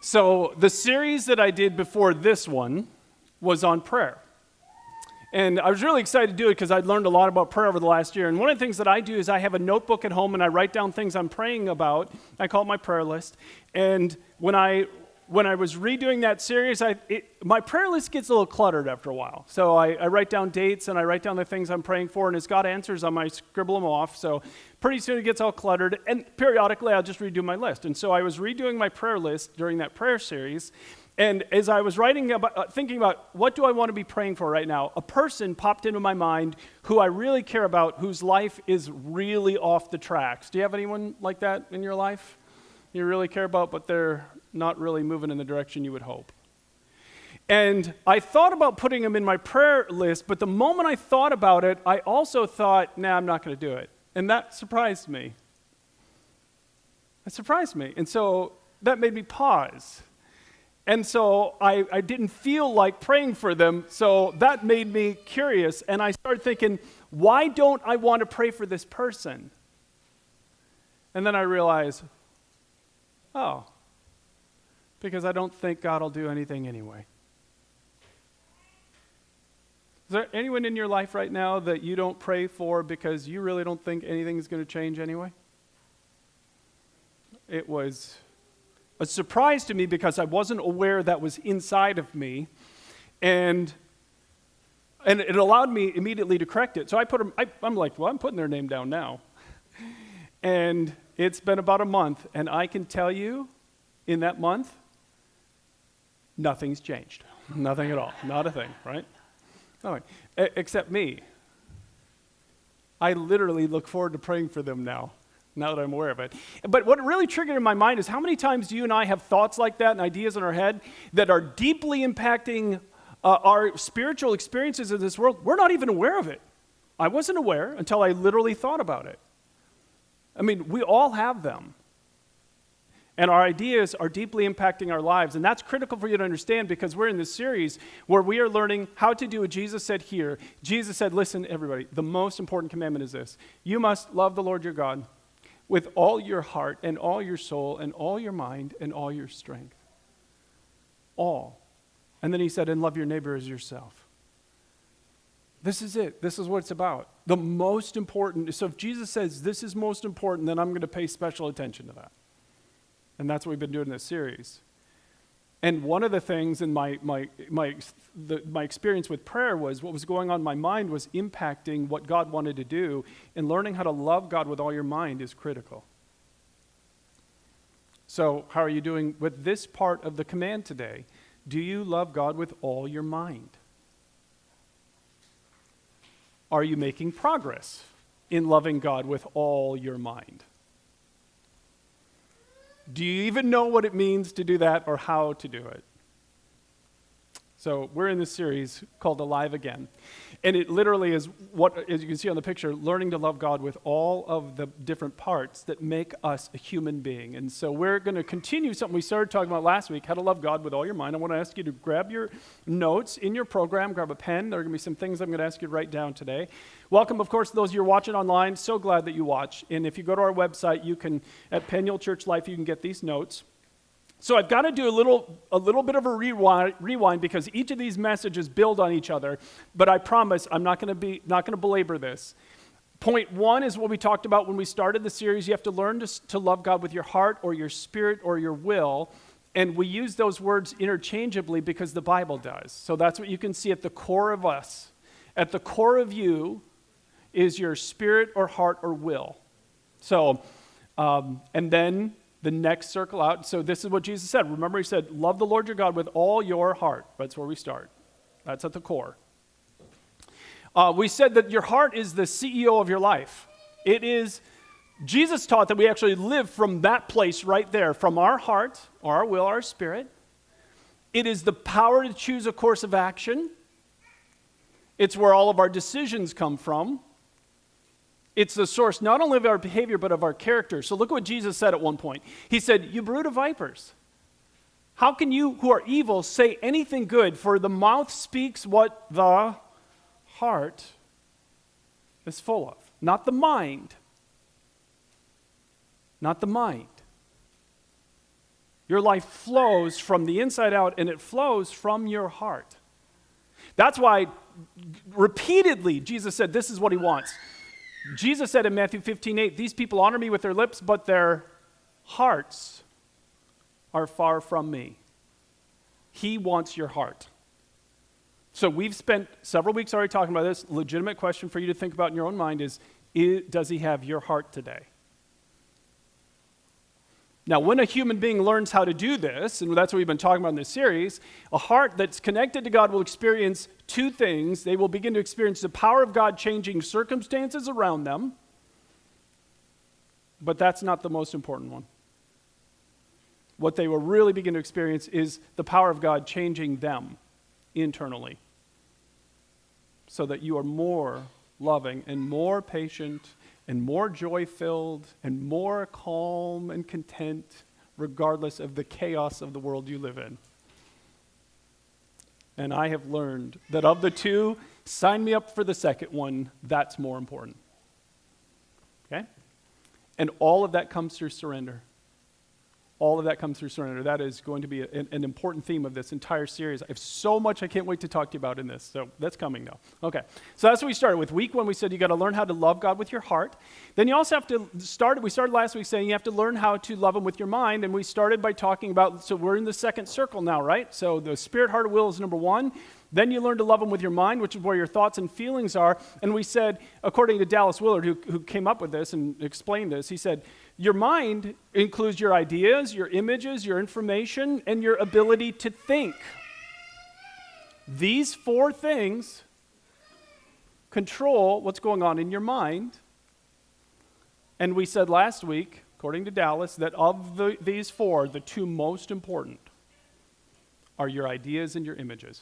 So the series that I did before this one was on prayer. And I was really excited to do it because I'd learned a lot about prayer over the last year. And one of the things that I do is I have a notebook at home and I write down things I'm praying about. I call it my prayer list. And when I was redoing that series, my prayer list gets a little cluttered after a while. So I write down dates and I write down the things I'm praying for. And as God answers them, I scribble them off. So pretty soon it gets all cluttered. And periodically I'll just redo my list. And so I was redoing my prayer list during that prayer series. And as I was thinking about what do I want to be praying for right now, a person popped into my mind who I really care about, whose life is really off the tracks. Do you have anyone like that in your life you really care about, but they're not really moving in the direction you would hope? And I thought about putting them in my prayer list, but the moment I thought about it, I also thought, nah, I'm not going to do it. And that surprised me. And so that made me pause. And so I didn't feel like praying for them, so that made me curious. And I started thinking, why don't I want to pray for this person? And then I realized, because I don't think God will do anything anyway. Is there anyone in your life right now that you don't pray for because you really don't think anything's going to change anyway? It was a surprise to me because I wasn't aware that was inside of me, and it allowed me immediately to correct it. So I'm like, well, I'm putting their name down now. And it's been about a month, and I can tell you, in that month, nothing's changed. Nothing at all. Not a thing, right? Nothing. Except me. I literally look forward to praying for them now that I'm aware of it. But what really triggered in my mind is how many times do you and I have thoughts like that and ideas in our head that are deeply impacting our spiritual experiences in this world? We're not even aware of it. I wasn't aware until I literally thought about it. I mean, we all have them. And our ideas are deeply impacting our lives. And that's critical for you to understand because we're in this series where we are learning how to do what Jesus said here. Jesus said, listen, everybody, the most important commandment is this. You must love the Lord your God with all your heart and all your soul and all your mind and all your strength. All. And then he said, and love your neighbor as yourself. This is it. This is what it's about. The most important. So if Jesus says this is most important, then I'm going to pay special attention to that. And that's what we've been doing in this series. And one of the things in my experience with prayer was what was going on in my mind was impacting what God wanted to do, and learning how to love God with all your mind is critical. So how are you doing with this part of the command today? Do you love God with all your mind? Are you making progress in loving God with all your mind? Do you even know what it means to do that or how to do it? So we're in this series called Alive Again. And it literally is what, as you can see on the picture, learning to love God with all of the different parts that make us a human being. And so we're going to continue something we started talking about last week, how to love God with all your mind. I want to ask you to grab your notes in your program, grab a pen. There are going to be some things I'm going to ask you to write down today. Welcome, of course, to those you're watching online. So glad that you watch. And if you go to our website, you can, at Peniel Church Life, you can get these notes. So I've got to do a little bit of a rewind because each of these messages build on each other, but I promise I'm not going to belabor this. Point one is what we talked about when we started the series. You have to learn to love God with your heart or your spirit or your will, and we use those words interchangeably because the Bible does. So that's what you can see at the core of us. At the core of you is your spirit or heart or will. So, and then the next circle out. So this is what Jesus said. Remember, he said, love the Lord your God with all your heart. That's where we start. That's at the core. We said that your heart is the CEO of your life. It is, Jesus taught that we actually live from that place right there, from our heart, our will, our spirit. It is the power to choose a course of action. It's where all of our decisions come from. It's the source not only of our behavior, but of our character. So look at what Jesus said at one point. He said, you brood of vipers, how can you who are evil say anything good? For the mouth speaks what the heart is full of. Not the mind. Not the mind. Your life flows from the inside out, and it flows from your heart. That's why repeatedly Jesus said this is what he wants. Jesus said in Matthew 15:8, these people honor me with their lips, but their hearts are far from me. He wants your heart. So we've spent several weeks already talking about this. Legitimate question for you to think about in your own mind is does he have your heart today? Now, when a human being learns how to do this, and that's what we've been talking about in this series, a heart that's connected to God will experience two things. They will begin to experience the power of God changing circumstances around them, but that's not the most important one. What they will really begin to experience is the power of God changing them internally, so that you are more loving and more patient and more joy-filled and more calm and content, regardless of the chaos of the world you live in. And I have learned that of the two, sign me up for the second one. That's more important. Okay? And all of that comes through surrender. All of that comes through surrender. That is going to be an important theme of this entire series. I have so much I can't wait to talk to you about in this. So that's coming now. Okay. So that's what we started with. Week 1, we said you got to learn how to love God with your heart. Then you also have to we started last week saying you have to learn how to love him with your mind. And we started by talking about, so we're in the second circle now, right? So the spirit, heart, and will is number 1. Then you learn to love him with your mind, which is where your thoughts and feelings are. And we said, according to Dallas Willard, who came up with this and explained this, he said, your mind includes your ideas, your images, your information, and your ability to think. These 4 things control what's going on in your mind. And we said last week, according to Dallas, that of these 4, the 2 most important are your ideas and your images.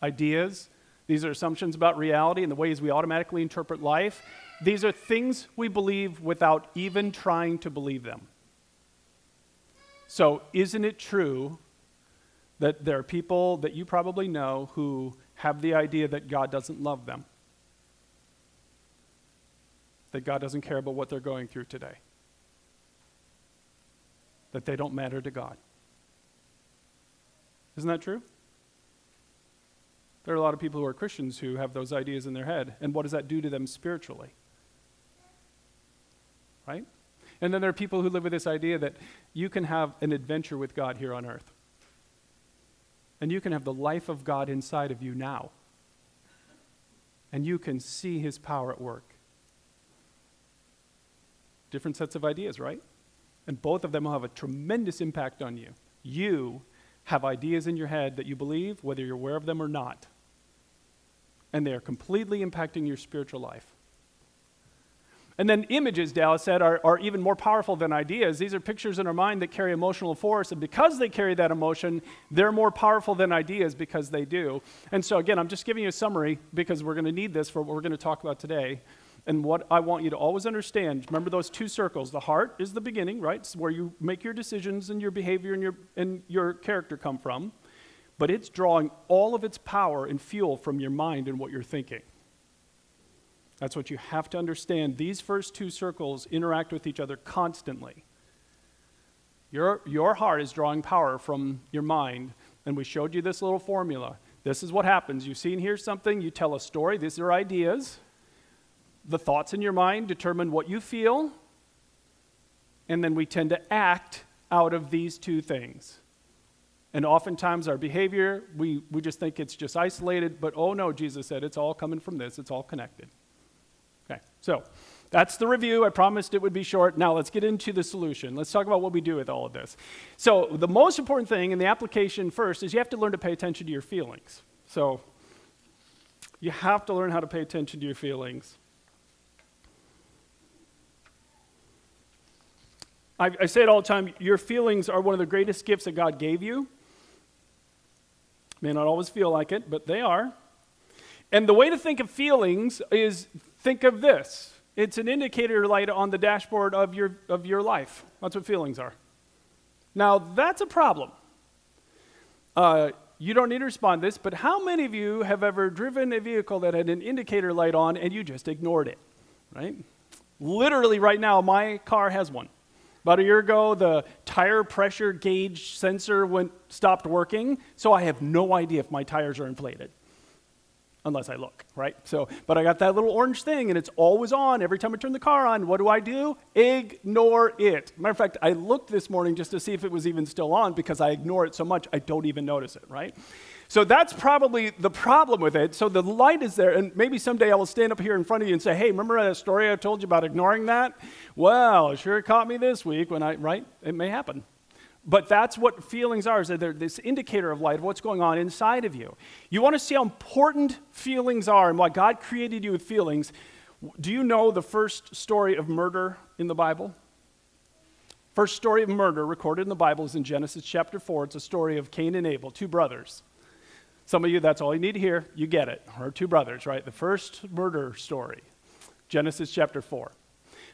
Ideas, these are assumptions about reality and the ways we automatically interpret life. These are things we believe without even trying to believe them. So isn't it true that there are people that you probably know who have the idea that God doesn't love them? That God doesn't care about what they're going through today? That they don't matter to God? Isn't that true? There are a lot of people who are Christians who have those ideas in their head. And what does that do to them spiritually? Right? And then there are people who live with this idea that you can have an adventure with God here on earth. And you can have the life of God inside of you now. And you can see his power at work. Different sets of ideas, right? And both of them will have a tremendous impact on you. You have ideas in your head that you believe, whether you're aware of them or not. And they are completely impacting your spiritual life. And then images, Dallas said, are even more powerful than ideas. These are pictures in our mind that carry emotional force, and because they carry that emotion, they're more powerful than ideas because they do. And so again, I'm just giving you a summary because we're going to need this for what we're going to talk about today. And what I want you to always understand, remember those 2 circles. The heart is the beginning, right? It's where you make your decisions and your behavior and your character come from. But it's drawing all of its power and fuel from your mind and what you're thinking. That's what you have to understand. These first 2 circles interact with each other constantly. Your heart is drawing power from your mind, and we showed you this little formula. This is what happens. You see and hear something, you tell a story. These are ideas. The thoughts in your mind determine what you feel, and then we tend to act out of these 2 things. And oftentimes our behavior, we just think it's just isolated, but oh no, Jesus said it's all coming from this, it's all connected. Okay, so that's the review. I promised it would be short. Now let's get into the solution. Let's talk about what we do with all of this. So the most important thing in the application first is you have to learn to pay attention to your feelings. So you have to learn how to pay attention to your feelings. I say it all the time, your feelings are one of the greatest gifts that God gave you. May not always feel like it, but they are. And the way to think of feelings is think of this. It's an indicator light on the dashboard of your life. That's what feelings are. Now, that's a problem. You don't need to respond to this, but how many of you have ever driven a vehicle that had an indicator light on and you just ignored it, right? Literally right now, my car has one. About a year ago, the tire pressure gauge sensor stopped working, so I have no idea if my tires are inflated. Unless I look, right? But I got that little orange thing, and it's always on every time I turn the car on. What do? Ignore it. Matter of fact, I looked this morning just to see if it was even still on because I ignore it so much I don't even notice it, right? So that's probably the problem with it. So the light is there, and maybe someday I will stand up here in front of you and say, hey, remember that story I told you about ignoring that? Well, it sure caught me this week right? It may happen. But that's what feelings are, is that they're this indicator of light, of what's going on inside of you. You want to see how important feelings are and why God created you with feelings. Do you know the first story of murder in the Bible? First story of murder recorded in the Bible is in Genesis chapter 4. It's a story of Cain and Abel, two brothers. Some of you, that's all you need to hear. You get it. Or two brothers, right? The first murder story, Genesis chapter 4.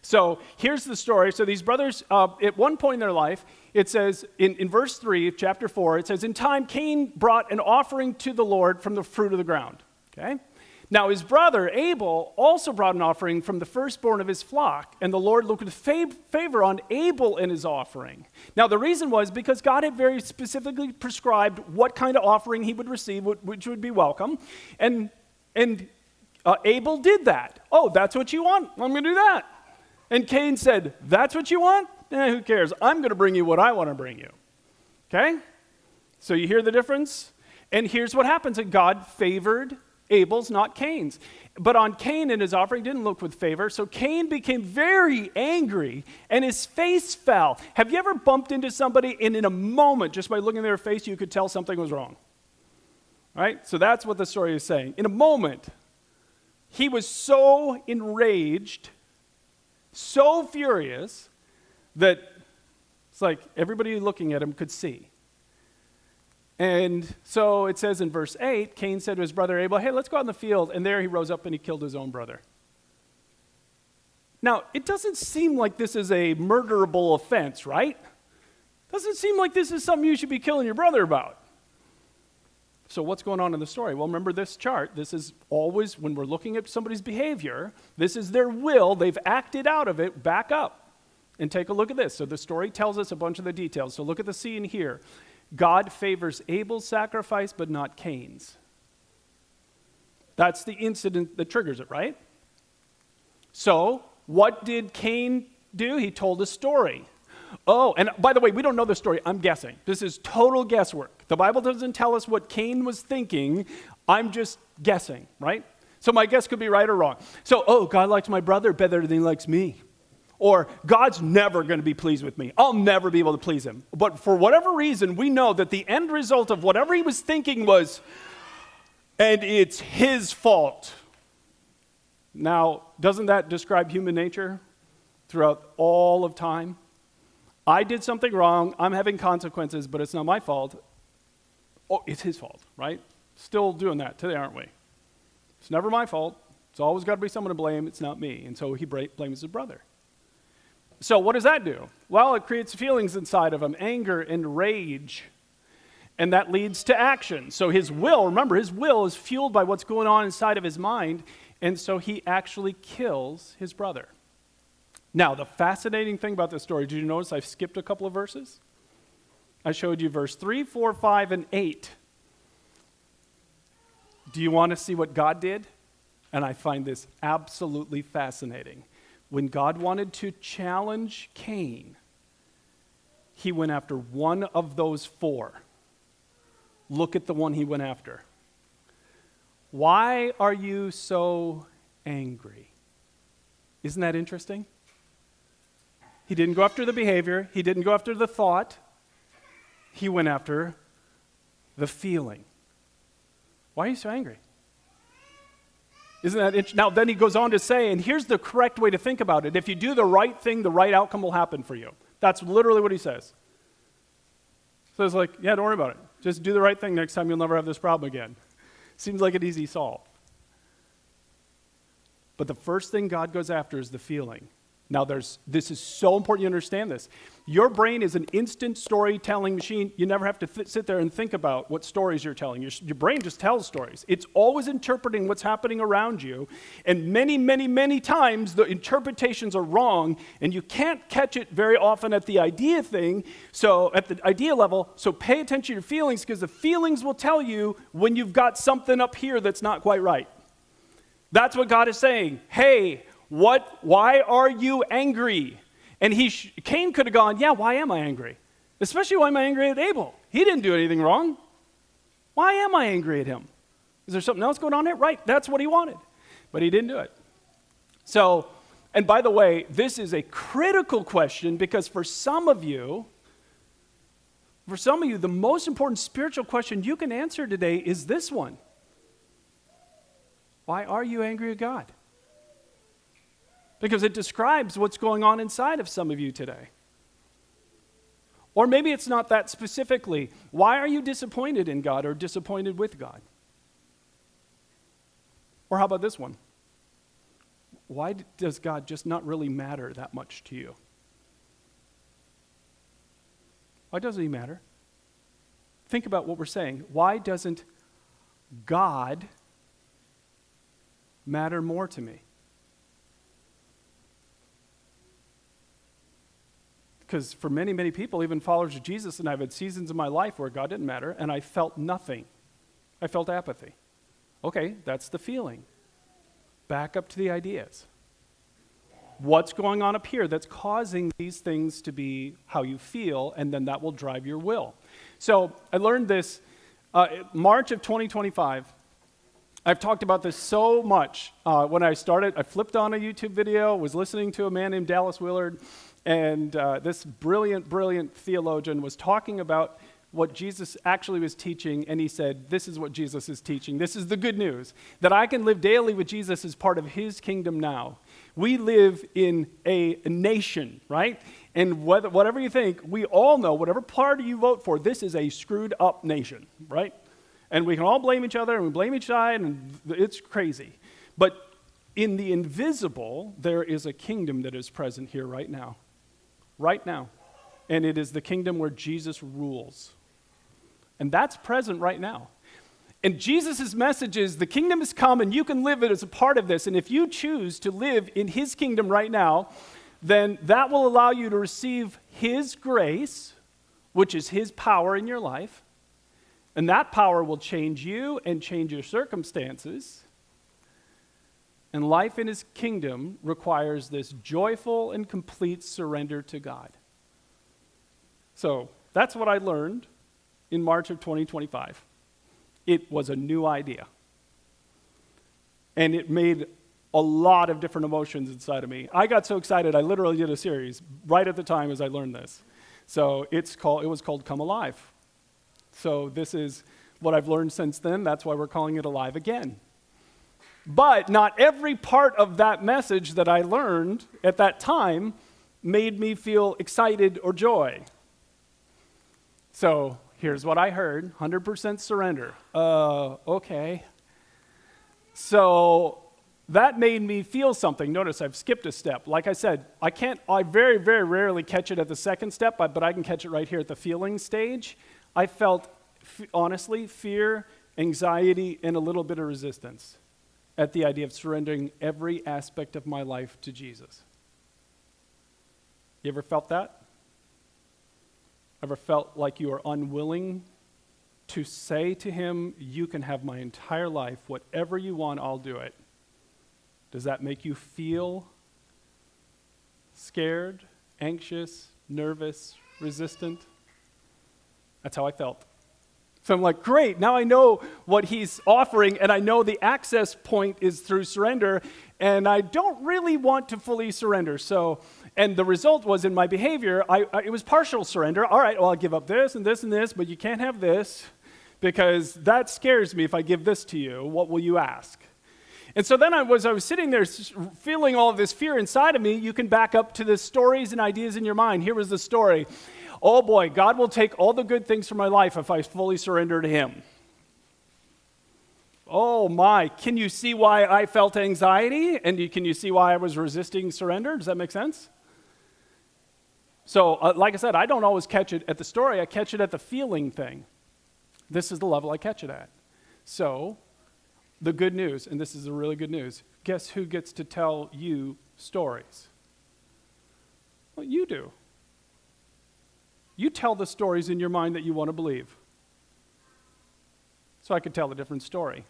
So here's the story. So these brothers, at one point in their life, it says in verse 3 of chapter 4, it says, in time Cain brought an offering to the Lord from the fruit of the ground. Okay? Now his brother Abel also brought an offering from the firstborn of his flock, and the Lord looked with favor on Abel and his offering. Now the reason was because God had very specifically prescribed what kind of offering he would receive, which would be welcome, and Abel did that. Oh, that's what you want? I'm going to do that. And Cain said, that's what you want? Who cares? I'm going to bring you what I want to bring you. Okay? So you hear the difference? And here's what happens. And God favored Abel's, not Cain's. But on Cain and his offering didn't look with favor. So Cain became very angry and his face fell. Have you ever bumped into somebody and in a moment, just by looking at their face, you could tell something was wrong? Right? So that's what the story is saying. In a moment, he was so enraged, so furious, that it's like everybody looking at him could see. And so it says in verse 8, Cain said to his brother Abel, hey, let's go out in the field. And there he rose up and he killed his own brother. Now, it doesn't seem like this is a murderable offense, right? Doesn't seem like this is something you should be killing your brother about. So what's going on in the story? Well, remember this chart. This is always, when we're looking at somebody's behavior, this is their will. They've acted out of it. Back up and take a look at this. So the story tells us a bunch of the details. So look at the scene here. God favors Abel's sacrifice, but not Cain's. That's the incident that triggers it, right? So what did Cain do? He told a story. Oh, and by the way, we don't know the story. I'm guessing. This is total guesswork. The Bible doesn't tell us what Cain was thinking. I'm just guessing, right? So my guess could be right or wrong. So, God likes my brother better than he likes me. Or God's never going to be pleased with me. I'll never be able to please him. But for whatever reason, we know that the end result of whatever he was thinking was, and it's his fault. Now, doesn't that describe human nature throughout all of time? I did something wrong, I'm having consequences, but it's not my fault. Oh, it's his fault, right? Still doing that today, aren't we? It's never my fault. It's always got to be someone to blame. It's not me. And so he blames his brother. So what does that do? Well, it creates feelings inside of him, anger and rage. And that leads to action. So his will, remember, his will is fueled by what's going on inside of his mind. And so he actually kills his brother. Now, the fascinating thing about this story, did you notice I've skipped a couple of verses? I showed you verse 3, 4, 5, and 8. Do you want to see what God did? And I find this absolutely fascinating. When God wanted to challenge Cain, he went after one of those four. Look at the one he went after. Why are you so angry? Isn't that interesting? He didn't go after the behavior. He didn't go after the thought. He went after the feeling. Why are you so angry? Isn't that interesting? Now, then he goes on to say, and here's the correct way to think about it. If you do the right thing, the right outcome will happen for you. That's literally what he says. So it's like, yeah, don't worry about it. Just do the right thing next time. You'll never have this problem again. Seems like an easy solve. But the first thing God goes after is the feeling. Now, this is so important you understand this. Your brain is an instant storytelling machine. You never have to sit there and think about what stories you're telling. Your brain just tells stories. It's always interpreting what's happening around you, and many, many, many times the interpretations are wrong, and you can't catch it very often at the idea thing, so at the idea level, so pay attention to your feelings, because the feelings will tell you when you've got something up here that's not quite right. That's what God is saying. Hey, why are you angry? And Cain could have gone, yeah, why am I angry? Especially why am I angry at Abel? He didn't do anything wrong. Why am I angry at him? Is there something else going on there? Right, that's what he wanted. But he didn't do it. So, and by the way, this is a critical question, because for some of you, the most important spiritual question you can answer today is this one. Why are you angry at God? Because it describes what's going on inside of some of you today. Or maybe it's not that specifically. Why are you disappointed in God or disappointed with God? Or how about this one? Why does God just not really matter that much to you? Why doesn't he matter? Think about what we're saying. Why doesn't God matter more to me? Because for many, many people, even followers of Jesus, and I've had seasons in my life where God didn't matter, and I felt nothing. I felt apathy. Okay, that's the feeling. Back up to the ideas. What's going on up here that's causing these things to be how you feel, and then that will drive your will. So I learned this March of 2025. I've talked about this so much. When I started, I flipped on a YouTube video, was listening to a man named Dallas Willard, and this brilliant, brilliant theologian was talking about what Jesus actually was teaching, and he said, this is what Jesus is teaching. This is the good news, that I can live daily with Jesus as part of his kingdom now. We live in a nation, right? And whatever you think, we all know, whatever party you vote for, this is a screwed up nation, right? And we can all blame each other, and we blame each side, and it's crazy. But in the invisible, there is a kingdom that is present here right now. Right now. And it is the kingdom where Jesus rules. And that's present right now. And Jesus' message is, the kingdom has come, and you can live it as a part of this. And if you choose to live in his kingdom right now, then that will allow you to receive his grace, which is his power in your life. And that power will change you and change your circumstances. And life in his kingdom requires this joyful and complete surrender to God. So that's what I learned in March of 2025. It was a new idea. And it made a lot of different emotions inside of me. I got so excited, I literally did a series right at the time as I learned this. So it was called Come Alive. So this is what I've learned since then. That's why we're calling it Alive Again. But not every part of that message that I learned at that time made me feel excited or joy. So here's what I heard, 100% surrender. Okay. So that made me feel something. Notice I've skipped a step. Like I said, I very, very rarely catch it at the second step, but I can catch it right here at the feeling stage. I felt, honestly, fear, anxiety, and a little bit of resistance at the idea of surrendering every aspect of my life to Jesus. You ever felt that? Ever felt like you are unwilling to say to him, you can have my entire life, whatever you want, I'll do it? Does that make you feel scared, anxious, nervous, resistant? That's how I felt. So I'm like, great, now I know what he's offering, and I know the access point is through surrender, and I don't really want to fully surrender. And the result was in my behavior, it was partial surrender. All right, well, I'll give up this and this and this, but you can't have this, because that scares me if I give this to you. What will you ask? And so then I was sitting there feeling all of this fear inside of me. You can back up to the stories and ideas in your mind. Here was the story. Oh boy, God will take all the good things from my life if I fully surrender to him. oh my, can you see why I felt anxiety? And can you see why I was resisting surrender? Does that make sense? So, like I said, I don't always catch it at the story. I catch it at the feeling thing. This is the level I catch it at. So, the good news, and this is the really good news, guess who gets to tell you stories? Well, you do. You tell the stories in your mind that you want to believe. So I could tell a different story.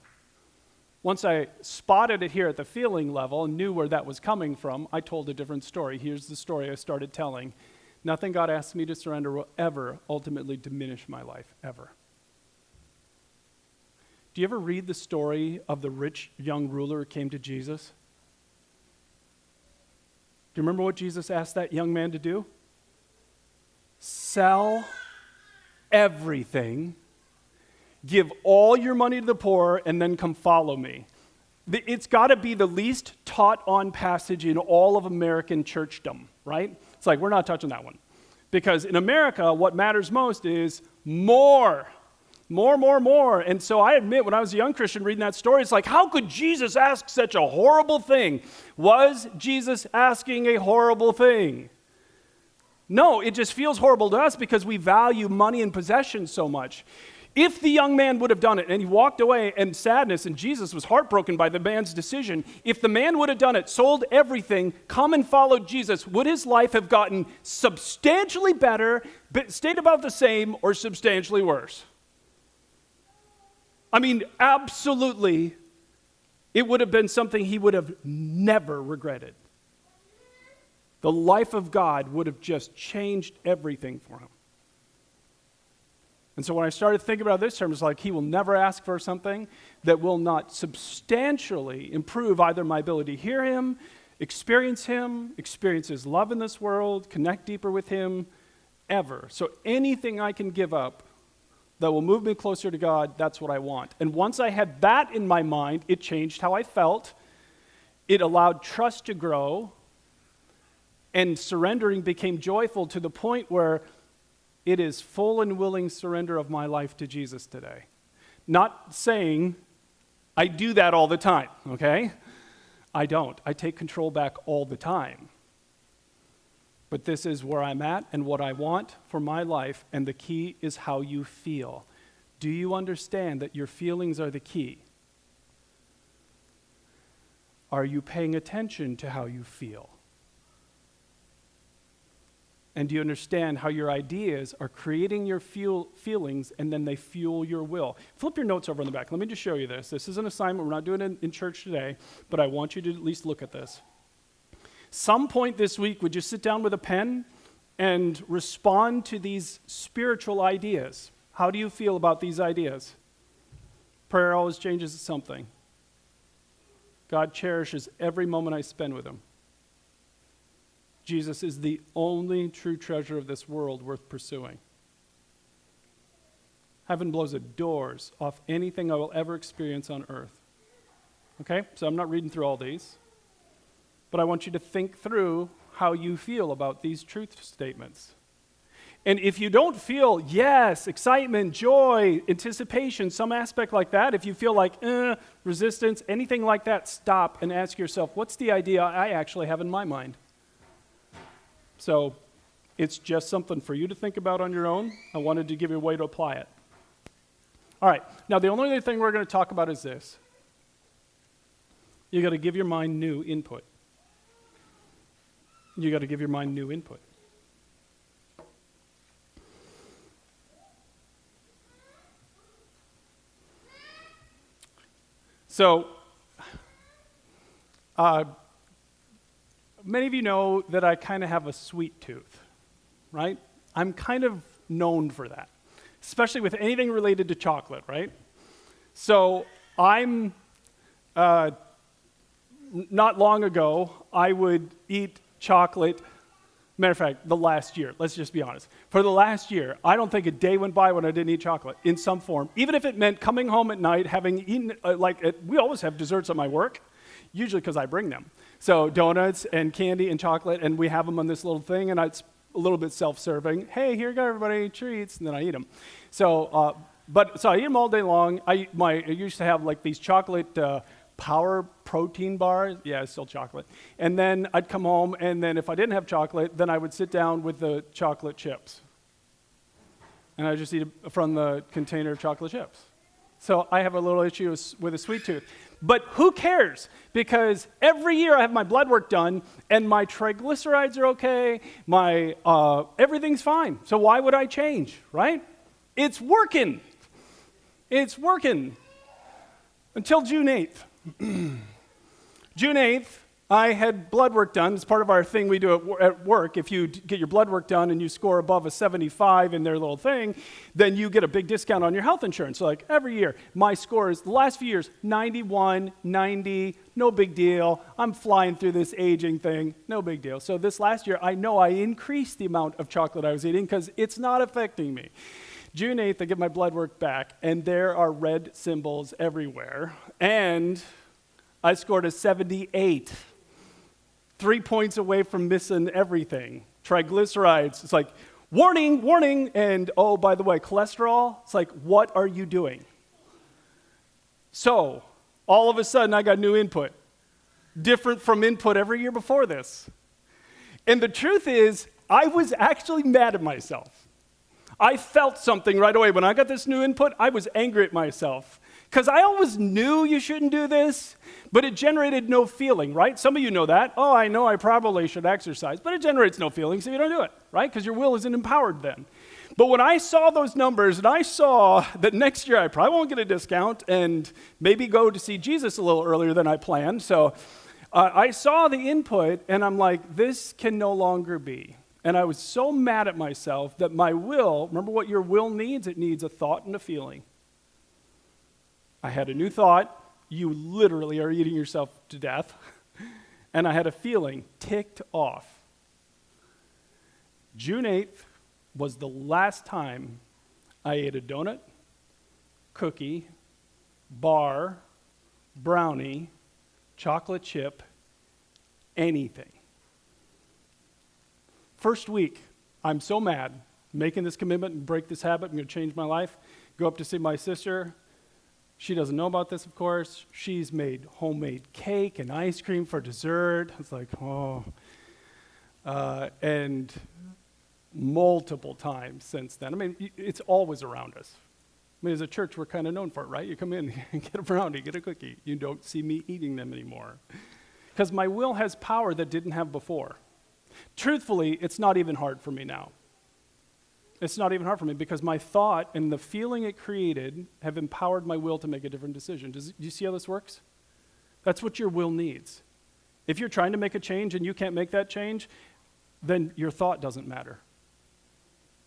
Once I spotted it here at the feeling level and knew where that was coming from, I told a different story. Here's the story I started telling. Nothing God asks me to surrender will ever ultimately diminish my life, ever. Do you ever read the story of the rich young ruler who came to Jesus? Do you remember what Jesus asked that young man to do? Sell everything, give all your money to the poor, and then come follow me. It's got to be the least taught on passage in all of American churchdom, right? It's like, we're not touching that one. Because in America, what matters most is more. More. And so I admit, when I was a young Christian reading that story, it's like, how could Jesus ask such a horrible thing? Was Jesus asking a horrible thing? No, it just feels horrible to us because we value money and possessions so much. If the young man would have done it and he walked away in sadness and Jesus was heartbroken by the man's decision, if the man would have done it, sold everything, come and followed Jesus, would his life have gotten substantially better, stayed about the same, or substantially worse? I mean, absolutely, it would have been something he would have never regretted. The life of God would have just changed everything for him. And so when I started thinking about this term, it's like he will never ask for something that will not substantially improve either my ability to hear him, experience his love in this world, connect deeper with him, ever. So anything I can give up that will move me closer to God, that's what I want. And once I had that in my mind, it changed how I felt. It allowed trust to grow, and surrendering became joyful to the point where it is full and willing surrender of my life to Jesus today. Not saying I do that all the time, okay? I don't. I take control back all the time. But this is where I'm at and what I want for my life, and the key is how you feel. Do you understand that your feelings are the key? Are you paying attention to how you feel? And do you understand how your ideas are creating your feelings, and then they fuel your will? Flip your notes over in the back. Let me just show you this. This is an assignment. We're not doing it in church today, but I want you to at least look at this. Some point this week, would you sit down with a pen and respond to these spiritual ideas? How do you feel about these ideas? Prayer always changes something. God cherishes every moment I spend with him. Jesus is the only true treasure of this world worth pursuing. Heaven blows the doors off anything I will ever experience on earth. Okay? So I'm not reading through all these. But I want you to think through how you feel about these truth statements. And if you don't feel, yes, excitement, joy, anticipation, some aspect like that, if you feel like, resistance, anything like that, stop and ask yourself, what's the idea I actually have in my mind? So it's just something for you to think about on your own. I wanted to give you a way to apply it. All right, now the only other thing we're going to talk about is this. You got to give your mind new input. You got to give your mind new input. So, many of you know that I kind of have a sweet tooth, right? I'm kind of known for that, especially with anything related to chocolate, right? So, I'm, not long ago, I would eat chocolate. Matter of fact, the last year, let's just be honest. For the last year, I don't think a day went by when I didn't eat chocolate in some form. Even if it meant coming home at night, having eaten, we always have desserts at my work, usually because I bring them. So donuts and candy and chocolate, and we have them on this little thing, and it's a little bit self-serving. Hey, here you go, everybody, treats, and then I eat them. So But so I eat them all day long. I used to have like these chocolate power protein bars. Yeah, it's still chocolate. And then I'd come home, and then if I didn't have chocolate, then I would sit down with the chocolate chips. And I just eat from the container of chocolate chips. So I have a little issue with a sweet tooth. But who cares? Because every year I have my blood work done, and my triglycerides are okay, my everything's fine. So why would I change, right? It's working. It's working. Until June 8th. June 8th, I had blood work done. It's part of our thing we do at work. If you get your blood work done and you score above a 75 in their little thing, then you get a big discount on your health insurance. So like every year, my score is, the last few years, 91, 90, no big deal. I'm flying through this aging thing, no big deal. So this last year, I know I increased the amount of chocolate I was eating because it's not affecting me. June 8th, I get my blood work back, and there are red symbols everywhere. And I scored a 78. 3 points away from missing everything. Triglycerides, it's like, warning, warning, and oh, by the way, cholesterol, it's like, what are you doing? So, all of a sudden, I got new input, different from input every year before this. And the truth is, I was actually mad at myself. I felt something right away. When I got this new input, I was angry at myself. Because I always knew you shouldn't do this, but it generated no feeling, right? Some of you know that. Oh, I know I probably should exercise, but it generates no feeling, so you don't do it, right? Because your will isn't empowered then. But when I saw those numbers, and I saw that next year I probably won't get a discount and maybe go to see Jesus a little earlier than I planned, so I saw the input, and I'm like, this can no longer be. And I was so mad at myself that my will, remember what your will needs? It needs a thought and a feeling. I had a new thought, you literally are eating yourself to death, and I had a feeling, ticked off. June 8th was the last time I ate a donut, cookie, bar, brownie, chocolate chip, anything. First week, I'm so mad, making this commitment and break this habit, I'm going to change my life, go up to see my sister. She doesn't know about this, of course. She's made homemade cake and ice cream for dessert. It's like, oh. And multiple times since then. I mean, it's always around us. I mean, as a church, we're kind of known for it, right? You come in, get a brownie, get a cookie. You don't see me eating them anymore. Because my will has power that didn't have before. Truthfully, it's not even hard for me now. It's not even hard for me because my thought and the feeling it created have empowered my will to make a different decision. Do you see how this works? That's what your will needs. If you're trying to make a change and you can't make that change, then your thought doesn't matter.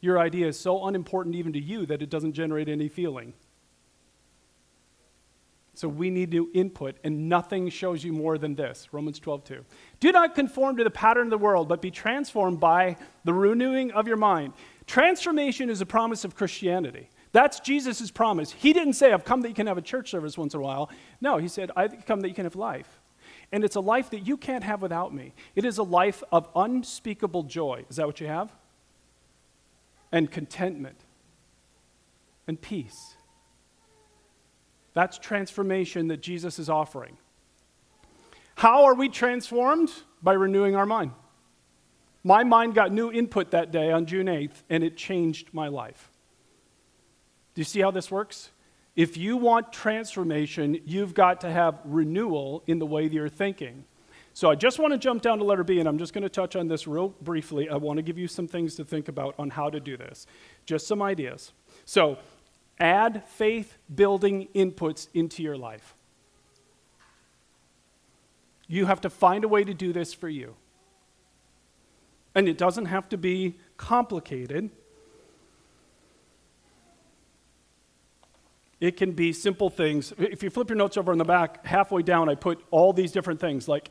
Your idea is so unimportant even to you that it doesn't generate any feeling. So we need new input, and nothing shows you more than this. Romans 12:2. Do not conform to the pattern of the world, but be transformed by the renewing of your mind. Transformation is a promise of Christianity. That's Jesus' promise. He didn't say, I've come that you can have a church service once in a while. No, he said, I've come that you can have life. And it's a life that you can't have without me. It is a life of unspeakable joy. Is that what you have? And contentment. And peace. That's transformation that Jesus is offering. How are we transformed? By renewing our mind. My mind got new input that day on June 8th, and it changed my life. Do you see how this works? If you want transformation, you've got to have renewal in the way that you're thinking. So I just want to jump down to letter B, and I'm just going to touch on this real briefly. I want to give you some things to think about on how to do this. Just some ideas. So add faith-building inputs into your life. You have to find a way to do this for you. And it doesn't have to be complicated. It can be simple things. If you flip your notes over in the back, halfway down, I put all these different things. Like,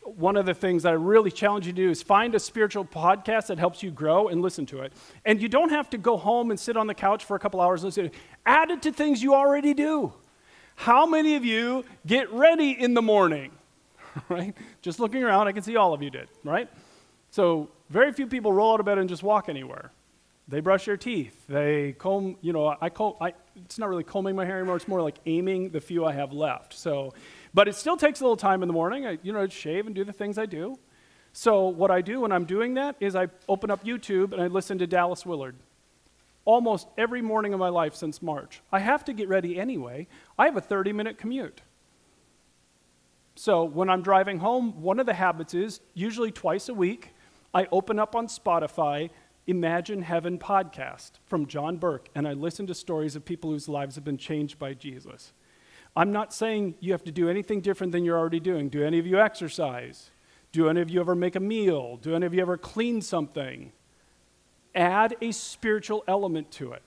one of the things that I really challenge you to do is find a spiritual podcast that helps you grow and listen to it. And you don't have to go home and sit on the couch for a couple hours and listen. Add it to things you already do. How many of you get ready in the morning? Right? Just looking around, I can see all of you did, right? So very few people roll out of bed and just walk anywhere. They brush their teeth. They comb, it's not really combing my hair anymore. It's more like aiming the few I have left. So, but it still takes a little time in the morning. I shave and do the things I do. So what I do when I'm doing that is I open up YouTube and I listen to Dallas Willard. Almost every morning of my life since March. I have to get ready anyway. I have a 30-minute commute. So when I'm driving home, one of the habits is, usually twice a week, I open up on Spotify Imagine Heaven podcast from John Burke, and I listen to stories of people whose lives have been changed by Jesus. I'm not saying you have to do anything different than you're already doing. Do any of you exercise? Do any of you ever make a meal? Do any of you ever clean something? Add a spiritual element to it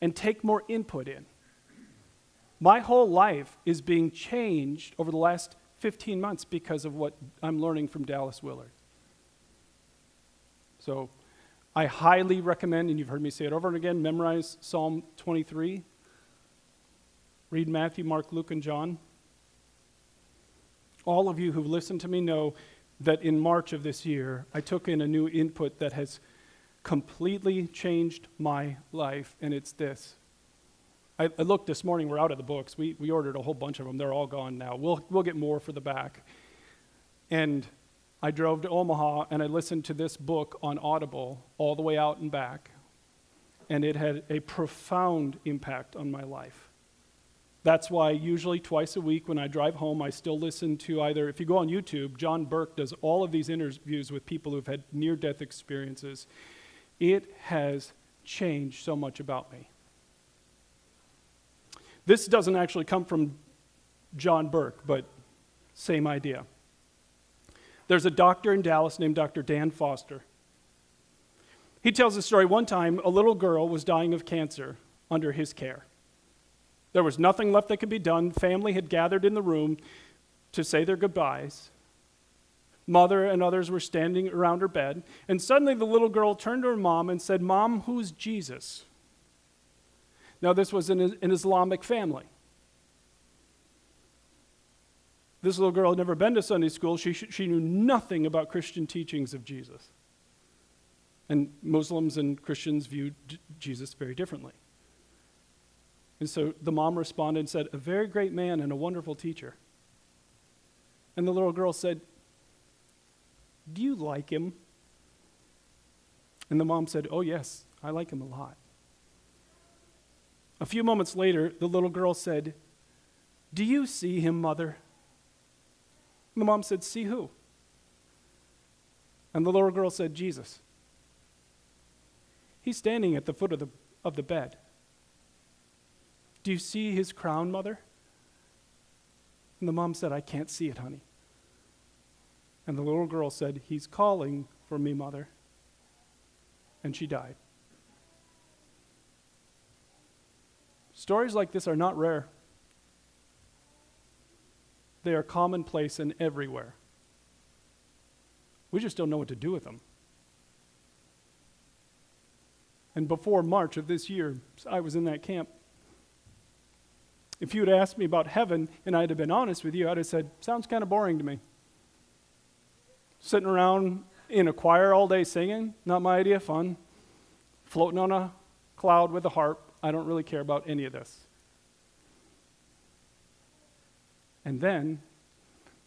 and take more input in. My whole life is being changed over the last 15 months because of what I'm learning from Dallas Willard. So I highly recommend, and you've heard me say it over and again, memorize Psalm 23. Read Matthew, Mark, Luke, and John. All of you who've listened to me know that in March of this year, I took in a new input that has completely changed my life, and it's this. I looked this morning, we're out of the books. We ordered a whole bunch of them. They're all gone now. We'll get more for the back. And I drove to Omaha, and I listened to this book on Audible all the way out and back, and it had a profound impact on my life. That's why usually twice a week when I drive home, I still listen to either, if you go on YouTube, John Burke does all of these interviews with people who've had near-death experiences. It has changed so much about me. This doesn't actually come from John Burke, but same idea. There's a doctor in Dallas named Dr. Dan Foster. He tells a story. One time, a little girl was dying of cancer under his care. There was nothing left that could be done. Family had gathered in the room to say their goodbyes. Mother and others were standing around her bed, and suddenly the little girl turned to her mom and said, "Mom, who's Jesus?" Now, this was an Islamic family. This little girl had never been to Sunday school. She knew nothing about Christian teachings of Jesus. And Muslims and Christians viewed Jesus very differently. And so the mom responded and said, "A very great man and a wonderful teacher." And the little girl said, "Do you like him?" And the mom said, "Oh yes, I like him a lot." A few moments later, the little girl said, "Do you see him, Mother?" And the mom said, "See who?" And the little girl said, "Jesus. He's standing at the foot of the bed. Do you see his crown, Mother?" And the mom said, "I can't see it, honey." And the little girl said, "He's calling for me, Mother." And she died. Stories like this are not rare. They are commonplace and everywhere. We just don't know what to do with them. And before March of this year, I was in that camp. If you had asked me about heaven and I'd have been honest with you, I'd have said, "Sounds kind of boring to me. Sitting around in a choir all day singing, not my idea of fun. Floating on a cloud with a harp, I don't really care about any of this." And then,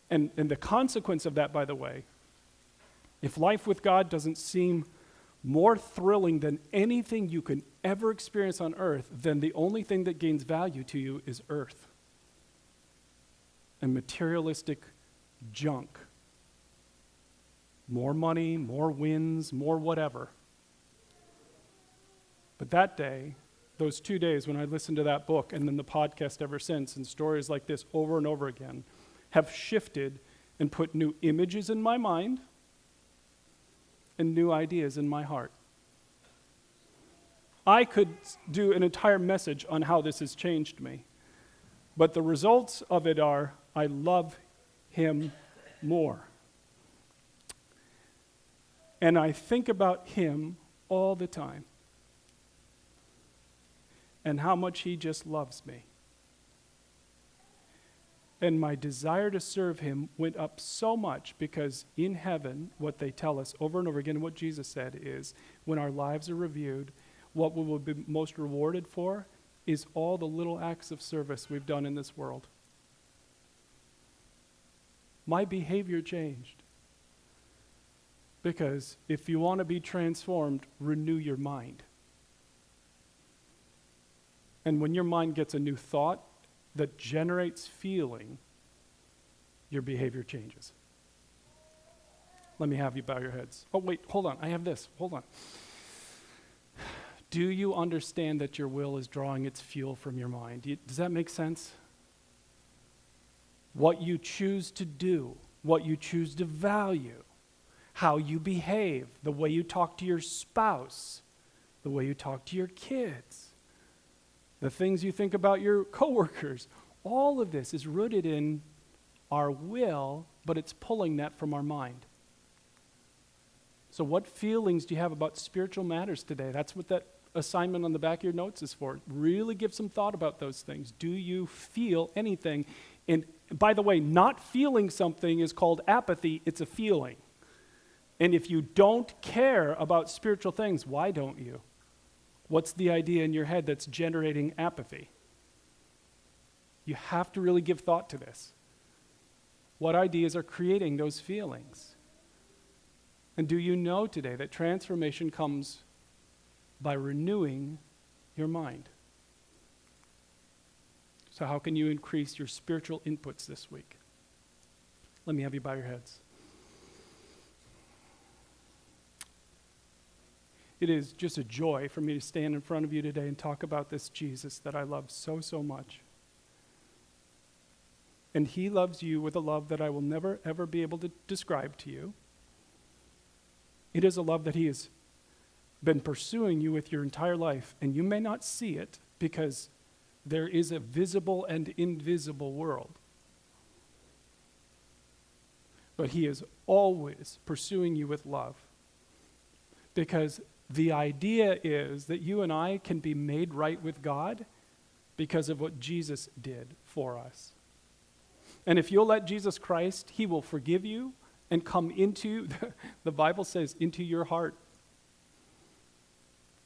and the consequence of that, by the way, if life with God doesn't seem more thrilling than anything you can ever experience on earth, then the only thing that gains value to you is earth and materialistic junk. More money, more wins, more whatever. But that day, those 2 days when I listened to that book and then the podcast ever since, and stories like this over and over again, have shifted and put new images in my mind and new ideas in my heart. I could do an entire message on how this has changed me, but the results of it are, I love him more. And I think about him all the time and how much he just loves me. And my desire to serve him went up so much because in heaven, what they tell us over and over again, what Jesus said is, when our lives are reviewed, what we will be most rewarded for is all the little acts of service we've done in this world. My behavior changed. Because if you want to be transformed, renew your mind. And when your mind gets a new thought that generates feeling, your behavior changes. Let me have you bow your heads. Oh, wait, hold on. I have this. Hold on. Do you understand that your will is drawing its fuel from your mind? Does that make sense? What you choose to do, what you choose to value, how you behave, the way you talk to your spouse, the way you talk to your kids, the things you think about your coworkers, all of this is rooted in our will, but it's pulling that from our mind. So what feelings do you have about spiritual matters today? That's what that assignment on the back of your notes is for. Really give some thought about those things. Do you feel anything? And by the way, not feeling something is called apathy. It's a feeling. And if you don't care about spiritual things, why don't you? What's the idea in your head that's generating apathy? You have to really give thought to this. What ideas are creating those feelings? And do you know today that transformation comes by renewing your mind? So how can you increase your spiritual inputs this week? Let me have you bow your heads. It is just a joy for me to stand in front of you today and talk about this Jesus that I love so, so much. And he loves you with a love that I will never, ever be able to describe to you. It is a love that he has been pursuing you with your entire life, and you may not see it because there is a visible and invisible world. But he is always pursuing you with love, because the idea is that you and I can be made right with God because of what Jesus did for us. And if you'll let Jesus Christ, he will forgive you and come into, the Bible says, into your heart,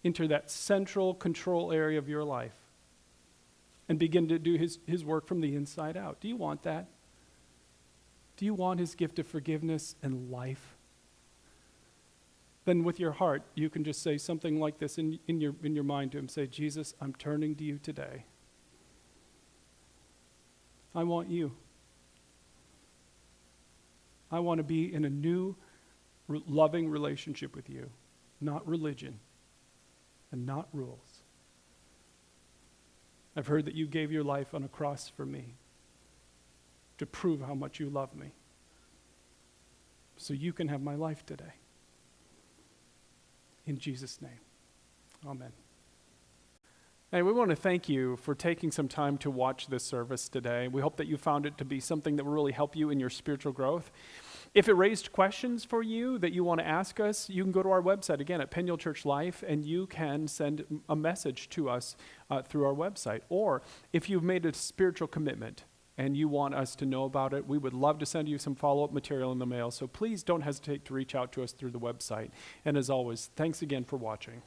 into that central control area of your life, and begin to do his work from the inside out. Do you want that? Do you want his gift of forgiveness and life? Then with your heart, you can just say something like this in your mind to him. Say, Jesus, I'm turning to you today. I want you. I want to be in a new, loving relationship with you, not religion and not rules. I've heard that you gave your life on a cross for me to prove how much you love me, so you can have my life today. In Jesus' name, amen. Hey, we want to thank you for taking some time to watch this service today. We hope that you found it to be something that will really help you in your spiritual growth. If it raised questions for you that you want to ask us, you can go to our website, again, at Peniel Church Life, and you can send a message to us through our website. Or if you've made a spiritual commitment and you want us to know about it, we would love to send you some follow-up material in the mail. So please don't hesitate to reach out to us through the website. And as always, thanks again for watching.